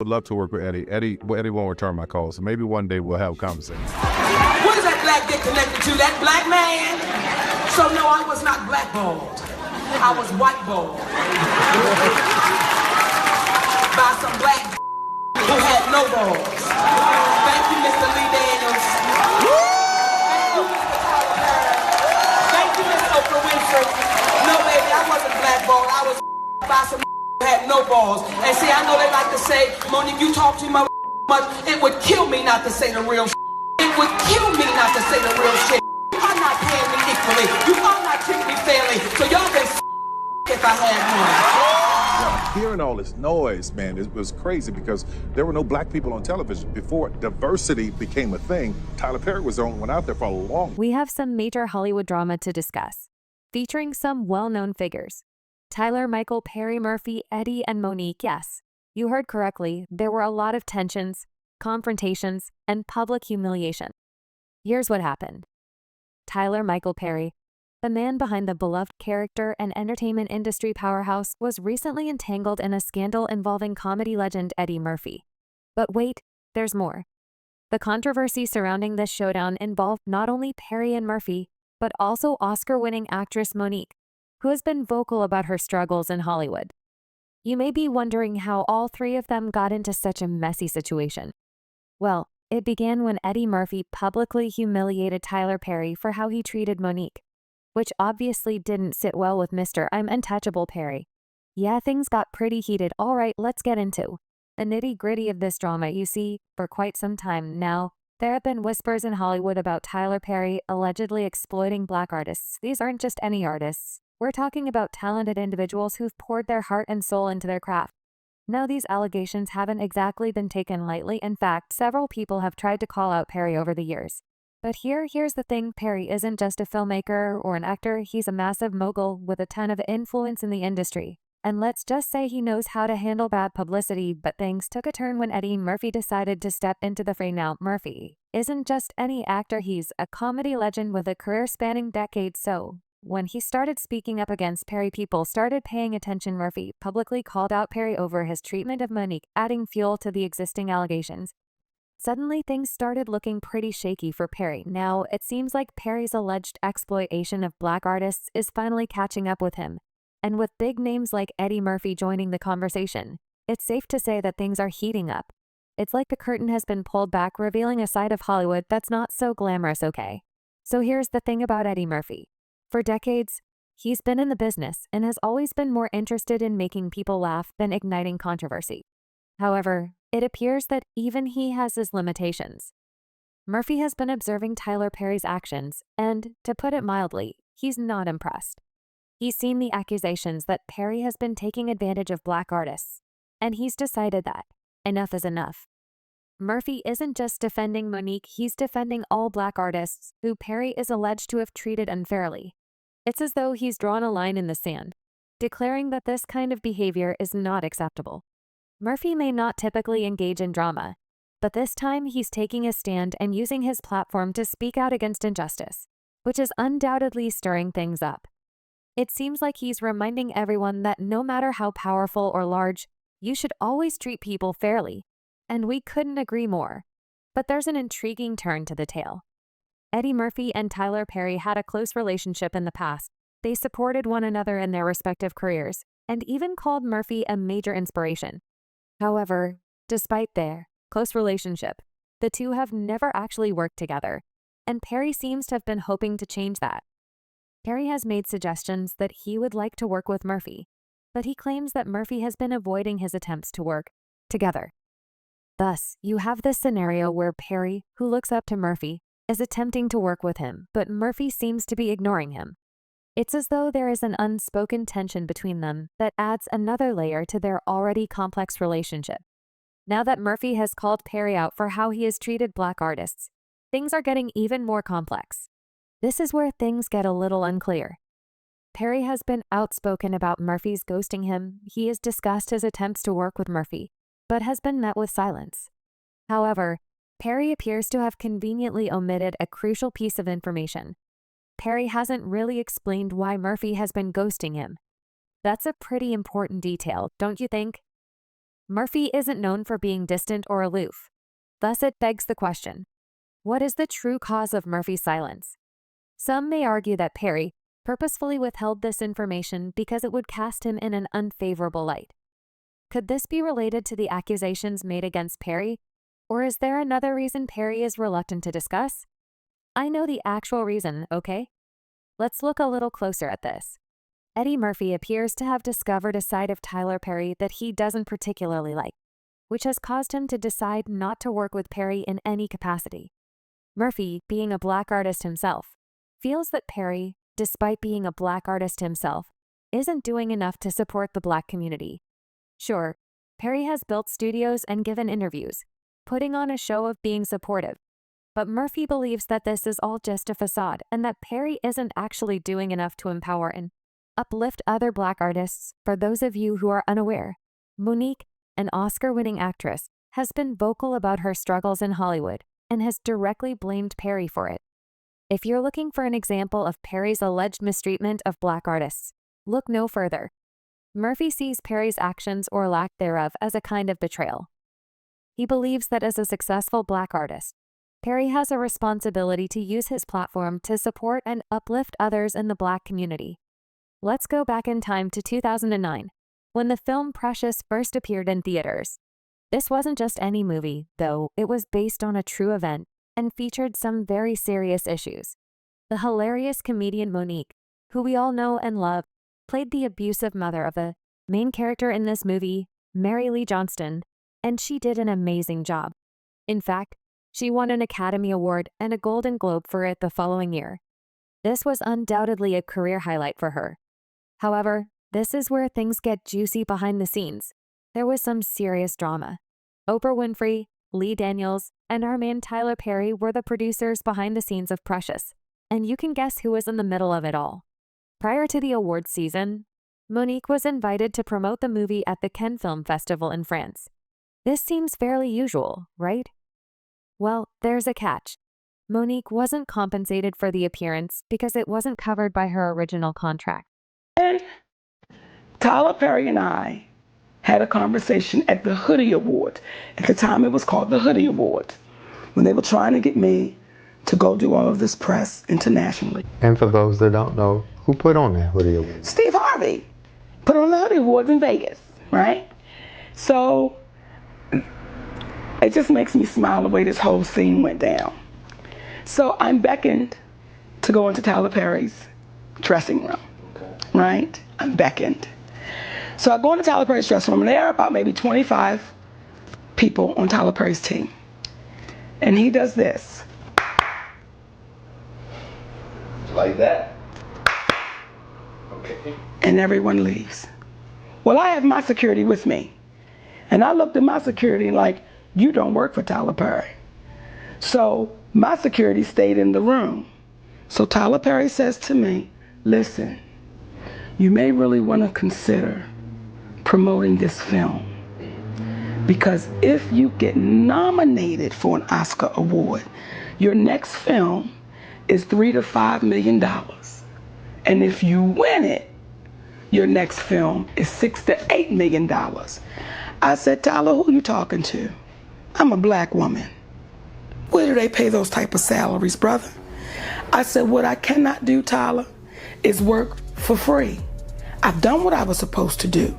would love to work with Eddie. Eddie won't return my calls, so maybe one day we'll have a conversation. What is that black dick connected to? That black man? So no, I was not blackballed. I was whiteballed. By some black who had no balls. Thank you, Mr. Lee Daniels. Thank you, Mr. Tyler Perry. Thank you, Miss Oprah Winfrey. No, baby, I wasn't blackballed. I was by some who had no balls. And see, I know they like to say, Monique, you talk too much. It would kill me not to say the real shit. It would kill me not to say the real shit. You are not paying me equally. You are not treating me fairly. So y'all can if I had money. Hearing all this noise, man, it was crazy because there were no black people on television. Before diversity became a thing, Tyler Perry was the only one out there for a long time. We have some major Hollywood drama to discuss, featuring some well-known figures. Tyler, Michael, Perry, Murphy, Eddie, and Monique. Yes, you heard correctly. There were a lot of tensions, confrontations, and public humiliation. Here's what happened. Tyler Michael Perry, the man behind the beloved character and entertainment industry powerhouse, was recently entangled in a scandal involving comedy legend Eddie Murphy. But wait, there's more. The controversy surrounding this showdown involved not only Perry and Murphy, but also Oscar-winning actress Monique, who has been vocal about her struggles in Hollywood. You may be wondering how all three of them got into such a messy situation. Well, it began when Eddie Murphy publicly humiliated Tyler Perry for how he treated Monique, which obviously didn't sit well with Mr. I'm Untouchable Perry. Yeah, things got pretty heated. All right, let's get into the nitty-gritty of this drama. You see, for quite some time now, there have been whispers in Hollywood about Tyler Perry allegedly exploiting black artists. These aren't just any artists. We're talking about talented individuals who've poured their heart and soul into their craft. Now, these allegations haven't exactly been taken lightly. In fact, several people have tried to call out Perry over the years. But here's the thing. Perry isn't just a filmmaker or an actor. He's a massive mogul with a ton of influence in the industry. And let's just say he knows how to handle bad publicity, but things took a turn when Eddie Murphy decided to step into the fray. Now, Murphy isn't just any actor. He's a comedy legend with a career spanning decades. So when he started speaking up against Perry, people started paying attention. Murphy publicly called out Perry over his treatment of Monique, adding fuel to the existing allegations. Suddenly, things started looking pretty shaky for Perry. Now, it seems like Perry's alleged exploitation of black artists is finally catching up with him. And with big names like Eddie Murphy joining the conversation, it's safe to say that things are heating up. It's like the curtain has been pulled back, revealing a side of Hollywood that's not so glamorous, okay? So here's the thing about Eddie Murphy. For decades, he's been in the business and has always been more interested in making people laugh than igniting controversy. However, it appears that even he has his limitations. Murphy has been observing Tyler Perry's actions, and, to put it mildly, he's not impressed. He's seen the accusations that Perry has been taking advantage of black artists, and he's decided that enough is enough. Murphy isn't just defending Monique, he's defending all black artists who Perry is alleged to have treated unfairly. It's as though he's drawn a line in the sand, declaring that this kind of behavior is not acceptable. Murphy may not typically engage in drama, but this time he's taking a stand and using his platform to speak out against injustice, which is undoubtedly stirring things up. It seems like he's reminding everyone that no matter how powerful or large, you should always treat people fairly. And we couldn't agree more. But there's an intriguing turn to the tale. Eddie Murphy and Tyler Perry had a close relationship in the past. They supported one another in their respective careers, and even called Murphy a major inspiration. However, despite their close relationship, the two have never actually worked together, and Perry seems to have been hoping to change that. Perry has made suggestions that he would like to work with Murphy, but he claims that Murphy has been avoiding his attempts to work together. Thus, you have this scenario where Perry, who looks up to Murphy, is attempting to work with him, but Murphy seems to be ignoring him. It's as though there is an unspoken tension between them that adds another layer to their already complex relationship. Now that Murphy has called Perry out for how he has treated black artists, things are getting even more complex. This is where things get a little unclear. Perry has been outspoken about Murphy's ghosting him. He has discussed his attempts to work with Murphy, but has been met with silence. However, Perry appears to have conveniently omitted a crucial piece of information. Perry hasn't really explained why Murphy has been ghosting him. That's a pretty important detail, don't you think? Murphy isn't known for being distant or aloof. Thus, it begs the question, what is the true cause of Murphy's silence? Some may argue that Perry purposefully withheld this information because it would cast him in an unfavorable light. Could this be related to the accusations made against Perry? Or is there another reason Perry is reluctant to discuss? I know the actual reason, okay? Let's look a little closer at this. Eddie Murphy appears to have discovered a side of Tyler Perry that he doesn't particularly like, which has caused him to decide not to work with Perry in any capacity. Murphy, being a black artist himself, feels that Perry, despite being a black artist himself, isn't doing enough to support the black community. Sure, Perry has built studios and given interviews, putting on a show of being supportive, but Murphy believes that this is all just a facade and that Perry isn't actually doing enough to empower and uplift other black artists. For those of you who are unaware, Monique, an Oscar-winning actress, has been vocal about her struggles in Hollywood and has directly blamed Perry for it. If you're looking for an example of Perry's alleged mistreatment of black artists, look no further. Murphy sees Perry's actions or lack thereof as a kind of betrayal. He believes that as a successful black artist, Perry has a responsibility to use his platform to support and uplift others in the black community. Let's go back in time to 2009, when the film Precious first appeared in theaters. This wasn't just any movie, though. It was based on a true event and featured some very serious issues. The hilarious comedian Monique, who we all know and love, played the abusive mother of the main character in this movie, Mary Lee Johnston, and she did an amazing job. In fact, she won an Academy Award and a Golden Globe for it the following year. This was undoubtedly a career highlight for her. However, this is where things get juicy behind the scenes. There was some serious drama. Oprah Winfrey, Lee Daniels, and our man Tyler Perry were the producers behind the scenes of Precious, and you can guess who was in the middle of it all. Prior to the awards season, Monique was invited to promote the movie at the Cannes Film Festival in France. This seems fairly usual, right? Well, there's a catch. Monique wasn't compensated for the appearance because it wasn't covered by her original contract. And Tyler Perry and I had a conversation at the Hoodie Award. At the time, it was called the Hoodie Award, when they were trying to get me to go do all of this press internationally. And for those that don't know, who put on that Hoodie Award? Steve Harvey put on the Hoodie Awards in Vegas, right? So it just makes me smile the way this whole scene went down. So I'm beckoned to go into Tyler Perry's dressing room, right? I'm beckoned. So I go into Tyler Perry's dressing room, and there are about maybe 25 people on Tyler Perry's team. And he does this. Like that? Okay. And everyone leaves. Well, I have my security with me. And I looked at my security like, you don't work for Tyler Perry. So my security stayed in the room. So Tyler Perry says to me, listen, you may really want to consider promoting this film, because if you get nominated for an Oscar award, your next film is $3 to $5 million. And if you win it, your next film is $6 to $8 million. I said, Tyler, who are you talking to? I'm a black woman. Where do they pay those type of salaries, brother? I said, what I cannot do, Tyler, is work for free. I've done what I was supposed to do.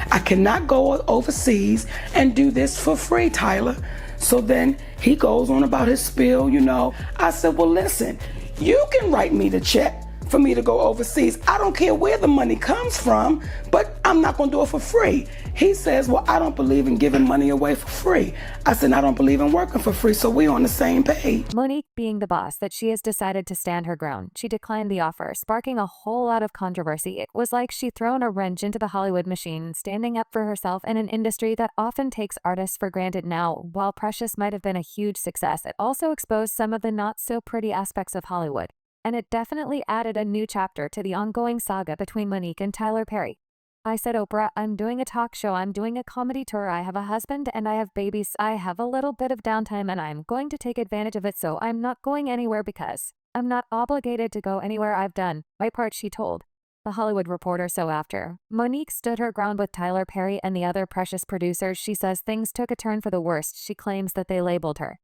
I cannot go overseas and do this for free, Tyler. So then he goes on about his spiel, you know. I said, well, listen, you can write me the check for me to go overseas. I don't care where the money comes from, but I'm not gonna do it for free. He says, well, I don't believe in giving money away for free. I said, I don't believe in working for free, so we're on the same page. Monique, being the boss that she has decided to stand her ground, she declined the offer, sparking a whole lot of controversy. It was like she'd thrown a wrench into the Hollywood machine, standing up for herself in an industry that often takes artists for granted now. While Precious might have been a huge success, it also exposed some of the not-so-pretty aspects of Hollywood. And it definitely added a new chapter to the ongoing saga between Monique and Tyler Perry. I said, Oprah, I'm doing a talk show, I'm doing a comedy tour, I have a husband and I have babies, I have a little bit of downtime and I'm going to take advantage of it, so I'm not going anywhere because I'm not obligated to go anywhere. I've done my part, she told The Hollywood Reporter. So after Monique stood her ground with Tyler Perry and the other Precious producers, she says things took a turn for the worst. She claims that they labeled her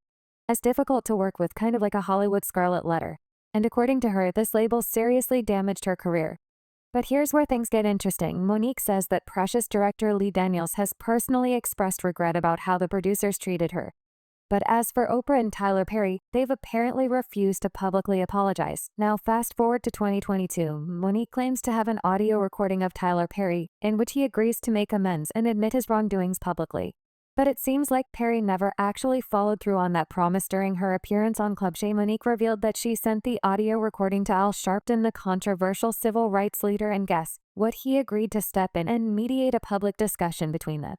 as difficult to work with, kind of like a Hollywood scarlet letter. And according to her, this label seriously damaged her career. But here's where things get interesting. Monique says that Precious director Lee Daniels has personally expressed regret about how the producers treated her. But as for Oprah and Tyler Perry, they've apparently refused to publicly apologize. Now fast forward to 2022, Monique claims to have an audio recording of Tyler Perry, in which he agrees to make amends and admit his wrongdoings publicly. But it seems like Perry never actually followed through on that promise. During her appearance on Club Shay, Monique revealed that she sent the audio recording to Al Sharpton, the controversial civil rights leader, and guess what? He agreed to step in and mediate a public discussion between them.